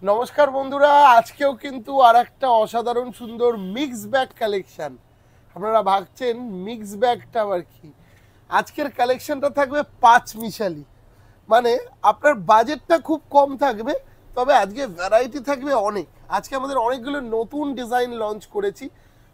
নমস্কার বন্ধুরা, আজকেও কিন্তু আর একটা অসাধারণ সুন্দর মিক্স ব্যাগ কালেকশন। আপনারা ভাবছেন মিক্স ব্যাগটা আবার কি? আজকের কালেকশনটা থাকবে পাঁচ মিশালি, মানে আপনার বাজেটটা খুব কম থাকবে, তবে আজকে ভ্যারাইটি থাকবে অনেক। আজকে আমাদের অনেকগুলো নতুন ডিজাইন লঞ্চ করেছি,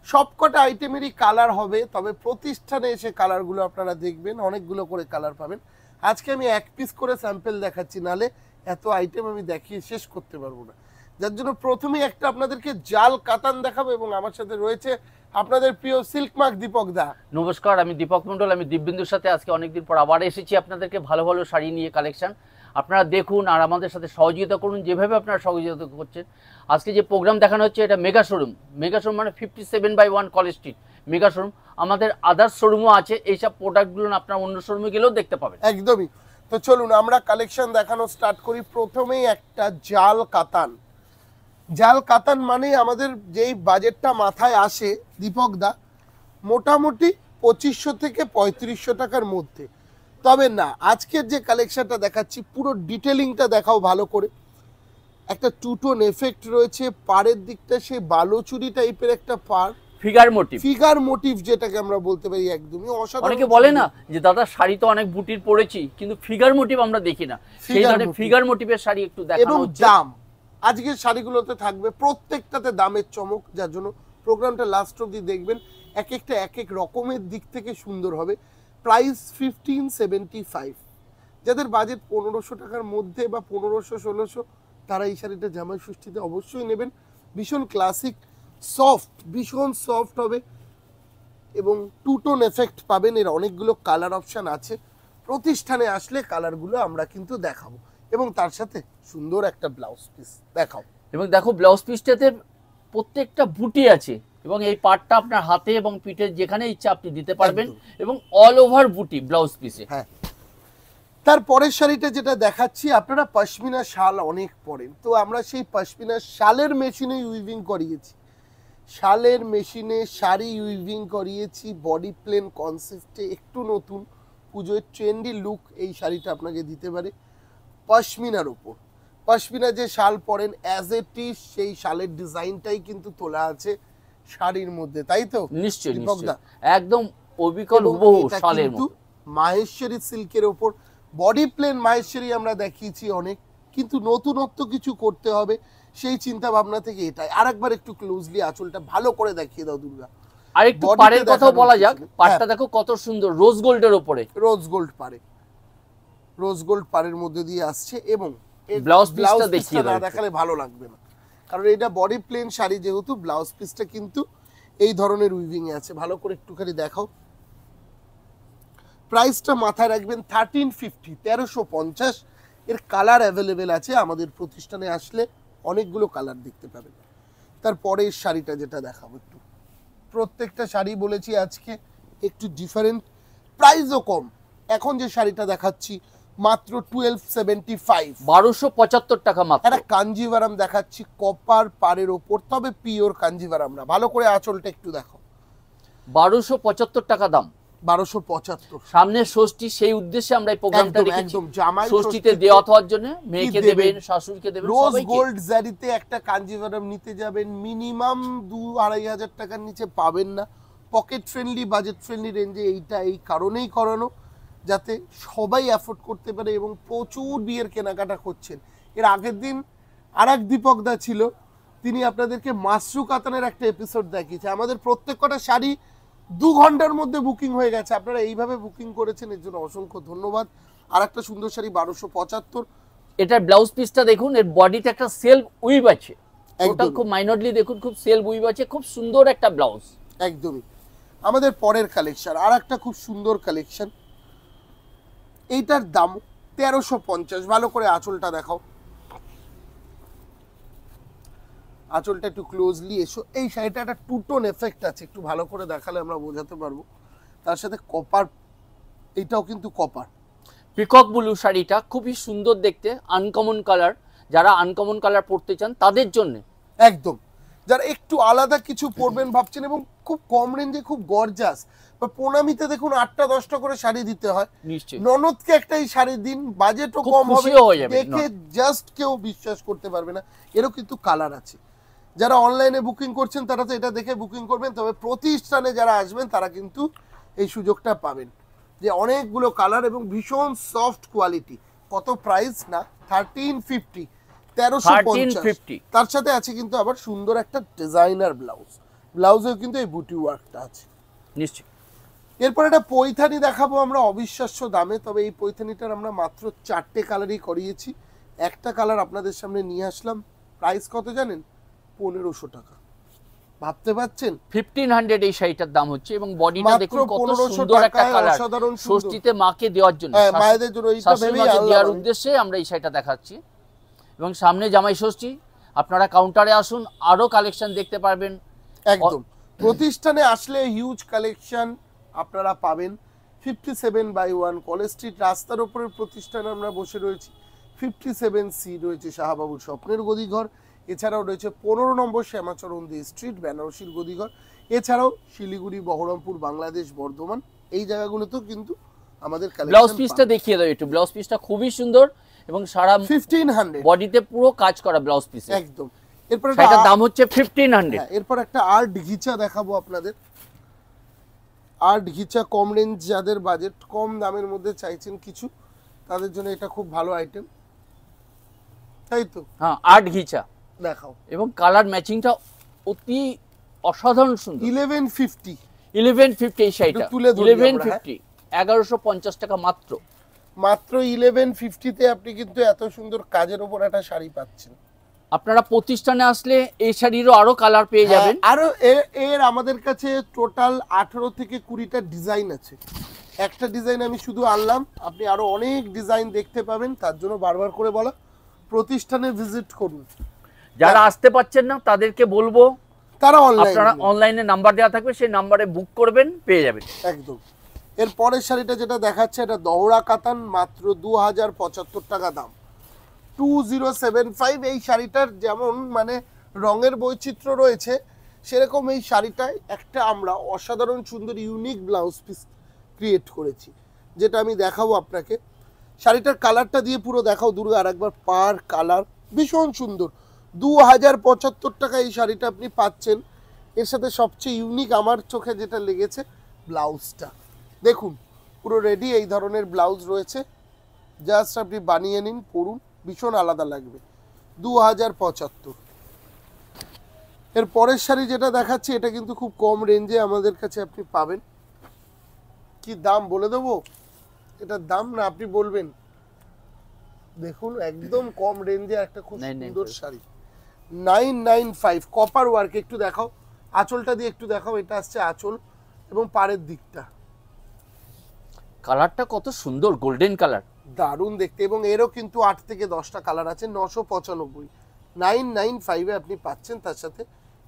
সবকটা আইটেমেরই কালার হবে, তবে প্রতিষ্ঠানে এসে কালারগুলো আপনারা দেখবেন, অনেকগুলো করে কালার পাবেন। আজকে আমি এক পিস করে স্যাম্পল দেখাচ্ছি, নালে এত আইটেম আমি দেখিয়ে শেষ করতে পারবো না। যার জন্য প্রথমেই একটা আপনাদেরকে জাল কাতান দেখাবো, এবং আমার সাথে রয়েছে আপনাদের প্রিয় সিল্ক মার্ক দীপক দা। নমস্কার, আমি দীপক মন্ডল। আমি দিব্যেন্দুর সাথে আজকে অনেকদিন পর আবার এসেছি আপনাদেরকে ভালো ভালো শাড়ি নিয়ে কালেকশন। আপনারা দেখুন আর আমাদের সাথে সহযোগিতা করুন, যেভাবে আপনারা সহযোগিতা করছেন। আজকে যে প্রোগ্রাম দেখানো হচ্ছে এটা মেগা শোরুম। মেগা শোরুম মানে 57/1 কলেজ স্ট্রিট মেগা শোরুম। আমাদের আদার্স শোরুমও আছে, এইসব প্রোডাক্টগুলো আপনারা অন্য শোরুমে গেলেও দেখতে পাবেন। একদমই। তো চলুন আমরা কালেকশন দেখানো স্টার্ট করি। প্রথমেই একটা জাল কাতান। জাল কাতান মানে আমাদের যেই বাজেটটা মাথায় আসে দীপক দা, মোটামুটি 2500 থেকে 3500 টাকার মধ্যে। তবে না, আজকের যে কালেকশনটা দেখাচ্ছি পুরো ডিটেলিংটা দেখাও ভালো করে। একটা টু টোন এফেক্ট রয়েছে, পাড়ের দিকটা সেই বালুচুরি টাইপের একটা পাড়, ফিগার মোটিভ। ফিগার মোটিভ যেটাকে আমরা বলতে পারি, একদমই অসাধারণ। অনেকে বলে না যে দাদা শাড়ি তো অনেক বুটির পরেছি, কিন্তু ফিগার মোটিভ আমরা দেখি না। সেই ধরনের ফিগার মোটিভের শাড়ি একটু দেখানো হচ্ছে। দাম আজকের শাড়িগুলোতে থাকবে প্রত্যেকটাতে দামের চমক, যার জন্য প্রোগ্রামটা লাস্ট অবধি দেখবেন। এক একটা এক এক রকমের দিক থেকে সুন্দর হবে। প্রাইস 1575। যাদের বাজেট 1500 টাকার মধ্যে বা 1500-1600, তারা এই শাড়িটা জামাই ষষ্ঠীতে অবশ্যই নেবেন। ভীষণ ক্লাসিক, সফট, ভীষণ সফট হবে এবং টু টোন এফেক্ট পাবেন। এর অনেকগুলো কালার অপশান আছে, প্রতিষ্ঠানে আসলে কালারগুলো আমরা কিন্তু দেখাবো, এবং তার সাথে সুন্দর একটা ব্লাউজ পিস দেখাও। এবং দেখো ব্লাউজ পিসটাতে প্রত্যেকটা বুটি আছে, এবং এই পার্টটা আপনার হাতে এবং পিঠে যেখানে ইচ্ছা আপনি দিতে পারবেন, এবং অল ওভার বুটি ব্লাউজ পিসে। হ্যাঁ, তারপরের শাড়িটা যেটা দেখাচ্ছি, আপনারা পশমিনা শাল অনেক পরেন, তো আমরা সেই পশমিনা শালের মেশিনে উইভিং করিয়েছি। শালের মেশিনে শাড়ি উইভিং করিয়েছি, বডি প্লেন কনসেপ্টে, একটু নতুন পুজোর ট্রেন্ডি লুক এই শাড়িটা আপনাকে দিতে পারে। পশমিনার ওপর, পশমিনা যে শাল পরেন অ্যাজ এ টি, সেই শালের ডিজাইনটাই কিন্তু তোলা আছে শাড়ির মধ্যে, তাই তো? নিশ্চয়ই একদম অবিকল হুবহু শালের মতো। মাহেশ্বরী সিল্কের ওপর বডি প্লেন মাহেশ্বরী আমরা দেখিয়েছি অনেক, কিন্তু নতুনত্ব কিছু করতে হবে সেই চিন্তা ভাবনা থেকে এটাই। আরেকবার একটু ক্লোজলি আঁচলটা ভালো করে দেখিয়ে দাও দুর্গা। আর একটু পাড়ের কথা বলা যাক। পাড়টা দেখো কত সুন্দর, রোজ গোল্ডের উপরে। রোজ গোল্ড পাড়ে, রোজ গোল্ড পাড়ের মধ্যে দিয়ে আসছে, এবং ব্লাউজ পিসটা দেখিয়ে না দেখালে ভালো লাগবে না, কারণ এটা বডি প্লেন শাড়ি যেহেতু, ব্লাউজ পিসটা কিন্তু এই ধরনের উইভিং এ আছে। ভালো করে একটুখানি দেখাও। প্রাইসটা মাথায় রাখবেন 1350, 1350। এর কালার অ্যাভেলেবেল আছে, আমাদের প্রতিষ্ঠানে আসলে অনেকগুলো কালার দেখতে পাবেন। তারপরের শাড়িটা যেটা দেখাবো, একটু প্রত্যেকটা শাড়ি বলেছি আজকে একটু ডিফারেন্ট, প্রাইসও কম। এখন যে শাড়িটা দেখাচ্ছি মাত্র 1275, 1275 টাকা মাত্র। একটা কাঞ্জিভারাম দেখাচ্ছি কপার পাড়ের ওপর, তবে পিওর কাঞ্জিভারাম না। ভালো করে আঁচলটা একটু দেখো। 1275 টাকা দাম। 1275। সামনে ষষ্ঠী, সেই উদ্দেশ্যে আমরা এই প্রোগ্রামটা রেখেছি। একদম জামাই ষষ্ঠীতে দেওয়া হওয়ার জন্য, মেয়েকে দেবেন, শাশুড়িকে দেবেন, রোজ সবাইকে। গোল্ড জারিতে একটা কাঞ্জিভারাম নিতে যাবেন, মিনিমাম 2-2,500 টাকার নিচে পাবেন না। পকেট ফ্রেন্ডলি, বাজেট ফ্রেন্ডলি রেঞ্জে এইটা এই কারণেই করানো, যাতে সবাই অ্যাফোর্ড করতে পারে, এবং প্রচুর বিয়ের কেনাকাটা করছেন। এর আগের দিন আর এক দীপক দা ছিল, তিনি আপনাদেরকে মাশরু কাতানের একটা এপিসোড দেখিয়েছে। আমাদের প্রত্যেক কটা শাড়ি 2 ঘন্টার মধ্যে বুকিং হয়ে গেছে। আপনারা এইভাবে বুকিং করেছেন, এর জন্য অসংখ্য ধন্যবাদ। আর একটা সুন্দর শাড়ি 1275। এটার ব্লাউজ পিসটা দেখুন, এর বডিতে একটা সেলফ উইভ আছে, ওটা খুব মাইনরলি দেখুন, খুব সেলফ উইভ আছে, খুব সুন্দর একটা ব্লাউজ। একদমই। আমাদের পরের কালেকশন আর একটা খুব সুন্দর কালেকশন, এইটার দাম 1350। ভালো করে আঁচলটা দেখাও, আঁচলটা একটু ক্লোজলি এসো। এই শাড়িটা একটা টু টোন এফেক্ট আছে, একটু ভালো করে দেখালে আমরা বোঝাতে পারবো। তার সাথে কপার, এইটাও কিন্তু কপার। পিকক ব্লু শাড়িটা খুবই সুন্দর দেখতে, আনকমন কালার। যারা আনকমন কালার পরতে চান তাদের জন্য একদম। যারা একটু আলাদা কিছু পরবেন ভাবছেন এবং খুব কম রেঞ্জে খুব গর্জাস, বা প্রণামীতে দেখুন 8টা-10টা করে শাড়ি দিতে হয়, নিশ্চয়ই ননদকে একটাই শাড়ি দিন, বাজেটও খুব কম হবে, খুশিও হয়ে যাবে দেখে জাস্ট কেউ বিশ্বাস করতে পারবে না। এরও কিন্তু কালার আছে। যারা অনলাইনে বুকিং করছেন তারা তো এটা দেখে বুকিং করবেন, তবে প্রতিষ্ঠানে যারা আসবেন তারা কিন্তু এই সুযোগটা পাবেন যে অনেকগুলো কালার এবং ভীষণ সফট কোয়ালিটি। কত প্রাইস না 1350, 1350। তার সাথে আছে কিন্তু আবার সুন্দর একটা ডিজাইনার ব্লাউজ, ব্লাউজেও কিন্তু এই বুটি ওয়ার্কটা আছে নিশ্চয়ই। এরপর একটা পৈথানি দেখাবো আমরা অবিশ্বাস্য দামে, তবে এই পৈথানিটার আমরা মাত্র 4টে কালারই করিয়েছি, একটা কালার আপনাদের সামনে নিয়ে আসলাম। প্রাইস কত জানেন? 1500 টাকা। ভাবতে পারছেন 1500 এই শাড়িটার দাম হচ্ছে, এবং বডিটা মাত্র দেখুন কত 1500 সুন্দর একটা টাকায় কালার, অসাধারণ সুন্দর। ষষ্ঠীতে মাকে দেওয়ার জন্য, হ্যাঁ, মায়েদের জন্য এইটা শাশুড়ি ভেবেই মাকে আনলাম দেওয়ার আমি। উদ্দেশ্যে আমরা এই শাড়িটা দেখাচ্ছি। এবং সামনে জামাই ষষ্ঠী, আপনারা কাউন্টারে আসুন, আরো কালেকশন দেখতে পারবেন। একদম প্রতিষ্ঠানে আসলে হিউজ কালেকশন আপনারা পাবেন। 57/1 কলেজ স্ট্রিট রাস্তার উপরের প্রতিষ্ঠানে আমরা বসে রয়েছি। 57C রয়েছে শাহবাবুর স্বপ্নের গদিঘর, এছাড়াও রয়েছে 15 নম্বর শ্যামাচরণ দে স্ট্রিট বেনারসির গদিঘর, এছাড়াও শিলিগুড়ি, বহরমপুর, বাংলাদেশ, বর্ধমান, এই জায়গাগুলোতেও কিন্তু আমাদের ব্লাউজ পিসটা দেখিয়ে দাও একটু। ব্লাউজ পিসটা খুবই সুন্দর এবং সারা 1500 বডিতে পুরো কাজ করা ব্লাউজ পিস একদম। এরপর এটার দাম হচ্ছে 1500। এরপর একটা আর্ট ঘিচা দেখাবো আপনাদের। আর্ট ঘিচা কম রেঞ্জ, যাদের বাজেট কম দামের মধ্যে চাইছেন কিছু, তাদের জন্য এটা খুব ভালো আইটেম, তাই তো? হ্যাঁ, আর্ট ঘিচা দেখাও। এবং কালার ম্যাচিংটা অতি অসাধারণ সুন্দর। 1150 1150 এই শাড়িটা, তুলে ধরি আমরা, 1150, 1150 টাকা মাত্র। মাত্র 1150 তে আপনি কিন্তু এত সুন্দর কাজের উপর একটা শাড়ি পাচ্ছেন। আপনারা প্রতিষ্ঠানে আসলে এই শাড়িরও আরো কালার পেয়ে যাবেন। আরো এর আমাদের কাছে টোটাল 18 থেকে 20টা ডিজাইন আছে। একটা ডিজাইন আমি শুধু আনলাম, আপনি আরো অনেক ডিজাইন দেখতে পাবেন। তার জন্য বারবার করে বলা, প্রতিষ্ঠানে ভিজিট করুন। যারা আসতে পারছেন না তাদেরকে বলবো তারা আপনারা অনলাইনে নাম্বার দেওয়া থাকবে, সেই নাম্বারে বুক করবেন, পেয়ে যাবেন। একদম। এর পরের শাড়িটা যেটা দেখাচ্ছে, এটা দহরা কাতান, মাত্র 2075 টাকা দাম, 2075। এই শাড়িটার যেমন মানে রঙের বৈচিত্র্য রয়েছে, সেরকম এই শাড়িটায় একটা আমরা অসাধারণ সুন্দর ইউনিক ব্লাউজ পিস ক্রিয়েট করেছি, যেটা আমি দেখাবো আপনাকে। শাড়িটার কালারটা দিয়ে পুরো দেখাও দুর্গা, আর একবার পার কালার ভীষণ সুন্দর। 2075 টাকা এই শাড়িটা আপনি পাচ্ছেন। এর সাথে সবচেয়ে ইউনিক আমার চোখে যেটা লেগেছে, ব্লাউজটা দেখুন, পুরো রেডি এই ধরনের ব্লাউজ রয়েছে, জাস্ট আপনি বানিয়ে নিন, পরুন, ভীষণ আলাদা লাগবে। 2075। এর পরের শাড়ি যেটা দেখাচ্ছি, এটা কিন্তু খুব কম রেঞ্জে আমাদের কাছে আপনি পাবেন। কি দাম বলে দেবো? এটার দাম না আপনি বলবেন। দেখুন একদম কম রেঞ্জে একটা খুব সুন্দর শাড়ি, 995 কপার ওয়ার্ক। একটু দেখাও আঁচলটা দিয়ে, একটু দেখাও। এটা আসছে আঁচল এবং পাড়ের দিকটা, কালারটা কত সুন্দর, গোল্ডেন কালার, দারুণ দেখতে। এবং এরও কিন্তু 8 থেকে 10টা কালার আছে। 995, 995 এ আপনি পাচ্ছেন। তার সাথে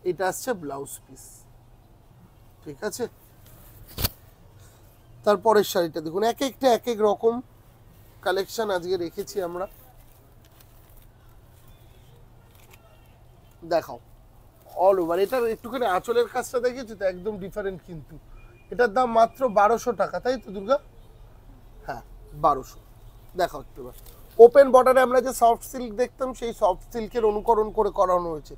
এটা আসছে ব্লাউজ পিস, ঠিক আছে? তারপরের শাড়িটা দেখুন, এক একটা এক এক রকম কালেকশন আজকে রেখেছি আমরা। দেখাও অল ওভার। এটার একটুখানি আঁচলের কাজটা দেখেছি তো, একদম ডিফারেন্ট। কিন্তু এটার দাম মাত্র 1200 টাকা, তাই তো দুর্গা? হ্যাঁ 1200। দেখাও একটু। ওপেন বর্ডারে আমরা যে সফট সিল্ক দেখতাম, সেই সফট সিল্কের অনুকরণ করে করানো হয়েছে।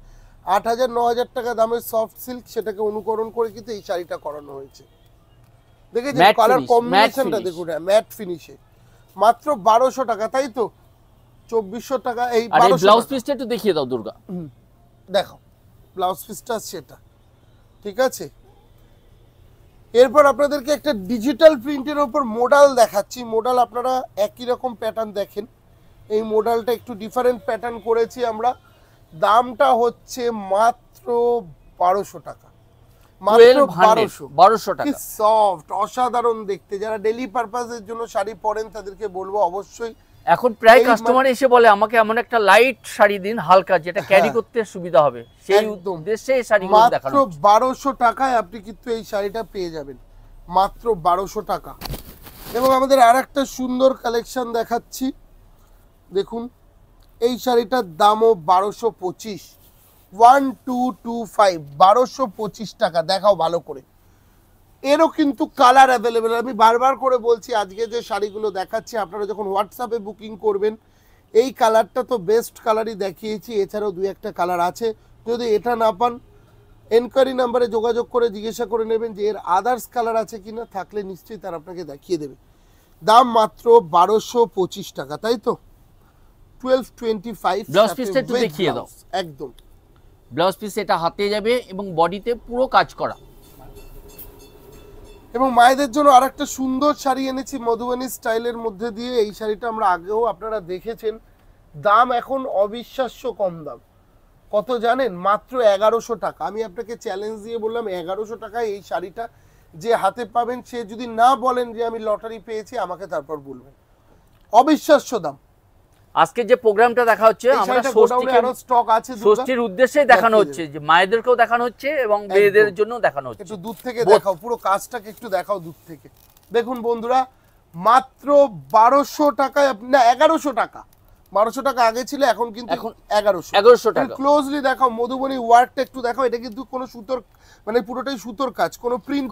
8000-9000 টাকা দামের সফট সিল্ক, সেটাকে অনুকরণ করে কিন্তু এই শাড়িটা করানো হয়েছে। দেখেছেন কালার কম্বিনেশনটা দেখুন, ম্যাট ফিনিশে, মাত্র 1200 টাকা, তাই তো? 2400 টাকা এই 1200। ব্লাউজ পিসটা একটু দেখিয়ে দাও দুর্গা। দেখো ব্লাউজ পিসটা সেটা, ঠিক আছে? এরপর আপনাদেরকে একটা ডিজিটাল প্রিন্টের উপর মোডাল দেখাচ্ছি। মোডাল আপনারা একই রকম প্যাটার্ন দেখেন, এই মোডালটা একটু ডিফারেন্ট প্যাটার্ন করেছি আমরা। দামটা হচ্ছে মাত্র 1200 টাকা, মাত্র 1200 টাকা। সফট অসাধারণ দেখতে। যারা ডেইলি পারপাসের জন্য শাড়ি পরেন তাদেরকে বলবো অবশ্যই। এখন প্রায় কাস্টমার এসে বলে আমাকে এমন একটা লাইট শাড়ি দিন, হালকা, যেটা ক্যারি করতে সুবিধা হবে, সেই উদ্দেশ্যে এই শাড়িগুলো দেখানো। মাত্র 1200 টাকায় আপনি কিন্তু এই শাড়িটা পেয়ে যাবেন, মাত্র 1200 টাকা। এবং আমাদের আরেকটা সুন্দর কালেকশন দেখাচ্ছি, দেখুন এই শাড়িটার দামও 1225, 1225 1225 টাকা। দেখাও ভালো করে। এরও কিন্তু কালার অ্যাভেলেবেল। আমি বারবার করে বলছি আজকে যে শাড়িগুলো দেখাচ্ছি আপনারা যখন হোয়াটসঅ্যাপে বুকিং করবেন, এই কালারটা তো বেস্ট কালারই দেখিয়েছি, এছাড়াও দুই একটা কালার আছে। যদি এটা না পান এনকোয়ারি নাম্বারে যোগাযোগ করে জিজ্ঞাসা করে নেবেন যে এর আদার্স কালার আছে কিনা, থাকলে নিশ্চয়ই তারা আপনাকে দেখিয়ে দেবে। দাম মাত্র 1225 টাকা, তাই তো? 1225। ব্লাউজ পিসটা একটু দেখিয়ে দাও। একদম ব্লাউজ পিস এটা হাতে যাবে এবং বডিতে পুরো কাজ করা। এবং মায়েদের জন্য আরেকটা সুন্দর শাড়ি এনেছি মধুবনী স্টাইলের মধ্যে দিয়ে। এই শাড়িটা আমরা আগেও আপনারা দেখেছেন। দাম এখন অবিশ্বাস্য কম দাম। কত জানেন? মাত্র 1100 টাকা। আমি আপনাকে চ্যালেঞ্জ দিয়ে বললাম 1100 টাকায় এই শাড়িটা যে হাতে পাবেন, সে যদি না বলেন যে আমি লটারি পেয়েছি, আমাকে তারপর বলবেন। অবিশ্বাস্য দাম। আজকে যে প্রোগ্রামটা দেখা হচ্ছে আমরা স্টক আছে, ষষ্ঠীর উদ্দেশ্যে দেখানো হচ্ছে, যে মায়েদেরকেও দেখানো হচ্ছে এবং মেয়েদের জন্য দেখানো হচ্ছে। একটু দূর থেকে দেখাও, পুরো কাজটাকে একটু দেখাও দূর থেকে। দেখুন বন্ধুরা, মাত্র 1200 টাকায়, না 1100 টাকা। 1200 টাকা আগে ছিল, এখন কিন্তু 1100 টাকা। ক্লোজলি দেখাও, মধুবনী ওয়ার্কটা একটু দেখাও। এটা কিন্তু কোনো সুতোর, মানে পুরোটাই সুতোর কাজ, কোনো প্রিন্ট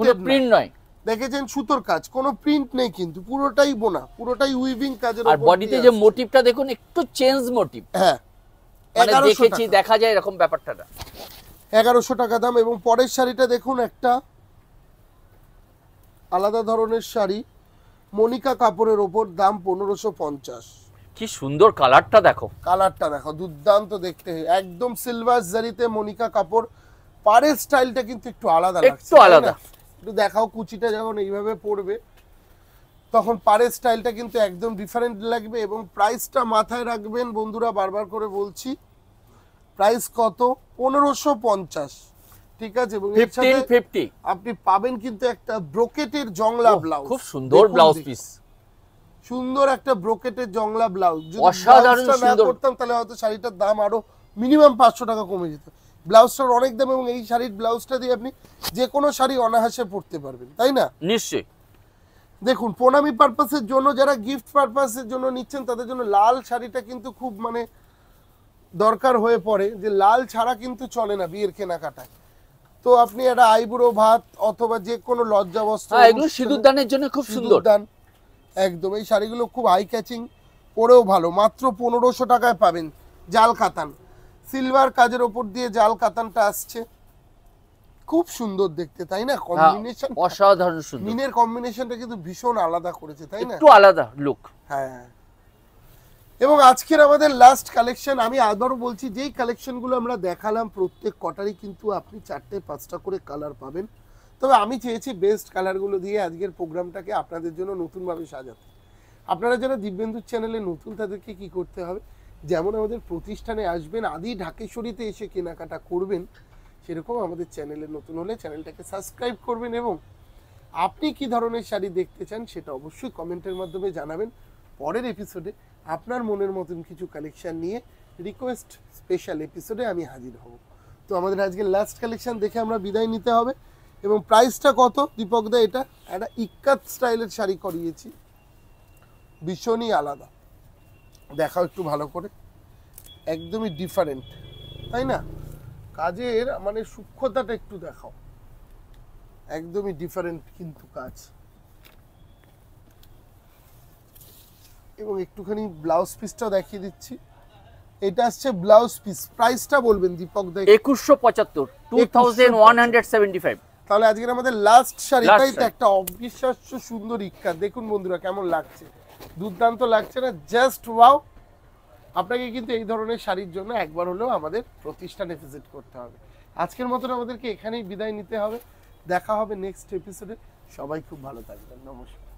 নয়। দেখেছেন সুতোর কাজ, কোনো প্রিন্ট নেই, কিন্তু পুরোটাই বোনা, পুরোটাই উইভিং কাজের। আর বডিতে যে মোটিভটা দেখুন, একটু চেঞ্জ মোটিভ। হ্যাঁ, মানে দেখেছি, দেখা যায় এরকম ব্যাপারটা। 1100 টাকা দাম। এবং পরের শাড়িটা দেখুন, একটা আলাদা ধরনের শাড়ি, মনিকা কাপড়ের ওপর, দাম 1550। কি সুন্দর কালারটা দেখো, কালারটা দেখো, দুর্দান্ত দেখতে। একদম সিলভার জারিতে মনিকা কাপড়। পাড়ের স্টাইলটা কিন্তু একটু আলাদা লাগছে, একটু আলাদা। একটু দেখাও, কুচিটা যখন এইভাবে পড়বে তখন পাড়ের স্টাইলটা কিন্তু একদম ডিফারেন্ট লাগবে। এবং প্রাইসটা মাথায় রাখবেন বন্ধুরা, বারবার করে বলছি, প্রাইস কত? 1550। ঠিক আছে? এবং এর সাথে 1550 আপনি পাবেন কিন্তু একটা ব্রোকেটের জংলা ব্লাউজ। খুব সুন্দর ব্লাউজ পিস, সুন্দর একটা ব্রোকেটের জংলা ব্লাউজ। যদি অসাধারণ সুন্দর করতাম তাহলে হয়তো শাড়িটার দাম আরো মিনিমাম 500 টাকা কমে যেত। ব্লাউজটার অনেক দাম, এবং এই শাড়ির ব্লাউজটা দিয়ে আপনি যে কোনো শাড়ি অনায়াসে পরতে পারবেন, তাই না? নিশ্চয়ই। দেখুন, প্রণামী পারপাসের জন্য, যারা গিফট পারপাসের জন্য নিচ্ছেন তাদের জন্য লাল শাড়িটা কিন্তু খুব মানে দরকার হয়ে পড়ে, যে লাল ছাড়া কিন্তু চলে না বিয়ের কেনাকাটায়। তো আপনি একটা আইবুড়ো ভাত অথবা যে কোনো লজ্জা বস্ত্র, এগুলো সিঁদুরদানের জন্য খুব সুন্দর। একদম এই শাড়িগুলো খুব হাই ক্যাচিং, পরেও ভালো। মাত্র 1500 টাকায় পাবেন। জাল কাতান, সিলভার কাজের ওপর দিয়ে জাল কাতানটা আসছে, খুব সুন্দর দেখতে, তাই না? কম্বিনেশন অসাধারণ সুন্দর। মিনের কম্বিনেশনটা কিন্তু ভীষণ আলাদা করেছে, তাই না? একটু আলাদা লুক। হ্যাঁ। এবং আজকের আমাদের লাস্ট কালেকশন, আমি আবারও বলছি, যেই কালেকশনগুলো আমরা দেখালাম প্রত্যেক কটারই কিন্তু আপনি 4-5টা করে কালার পাবেন। তবে আমি চেয়েছি বেস্ট কালারগুলো দিয়ে আজকের প্রোগ্রামটাকে আপনাদের জন্য নতুনভাবে সাজাতে। আপনারা যারা দিব্যেন্দুর চ্যানেলে নতুন, তাদেরকে কি করতে হবে, যেমন আমাদের প্রতিষ্ঠানে আসবেন, আদি ঢাকেশ্বরীতে এসে কেনাকাটা করবেন, সেরকম আমাদের চ্যানেলে নতুন হলে চ্যানেলটাকে সাবস্ক্রাইব করবেন। এবং আপনি কি ধরনের শাড়ি দেখতে চান সেটা অবশ্যই কমেন্টের মাধ্যমে জানাবেন। পরের এপিসোডে আপনার মনের মতন কিছু কালেকশন নিয়ে রিকোয়েস্ট স্পেশাল এপিসোডে আমি হাজির হব। তো আমাদের আজকে লাস্ট কালেকশন দেখে আমরা বিদায় নিতে হবে। এবং প্রাইসটা কত দীপক দা? এটা একটা ইক্কাত স্টাইলের শাড়ি করিয়েছি, ভীষণই আলাদা। দেখাও একটু ভালো করে, একদমই ডিফারেন্ট, তাই না? কাজের মানে সূক্ষ্মতাটা একটু দেখাও, একদমই ডিফারেন্ট কিন্তু কাজ। এবং একটুখানি ব্লাউজ পিসটাও দেখিয়ে দিচ্ছি। এটা আসছে ব্লাউজ পিস। প্রাইসটা বলবেন দীপক দা? 2175, 2175। তাহলে আজকের আমাদের লাস্ট শাড়িটাই তো একটা অবিশ্বাস্য সুন্দর ইক্কা। দেখুন বন্ধুরা কেমন লাগছে, দুর্দান্ত লাগছে না? Just wow. আপনাকে কিন্তু এই ধরনের শাড়ির জন্য একবার হলেও আমাদের প্রতিষ্ঠানে ভিজিট করতে হবে। আজকের মতন আমাদেরকে এখানেই বিদায় নিতে হবে। দেখা হবে নেক্সট এপিসোডে। সবাই খুব ভালো থাকবেন। নমস্কার।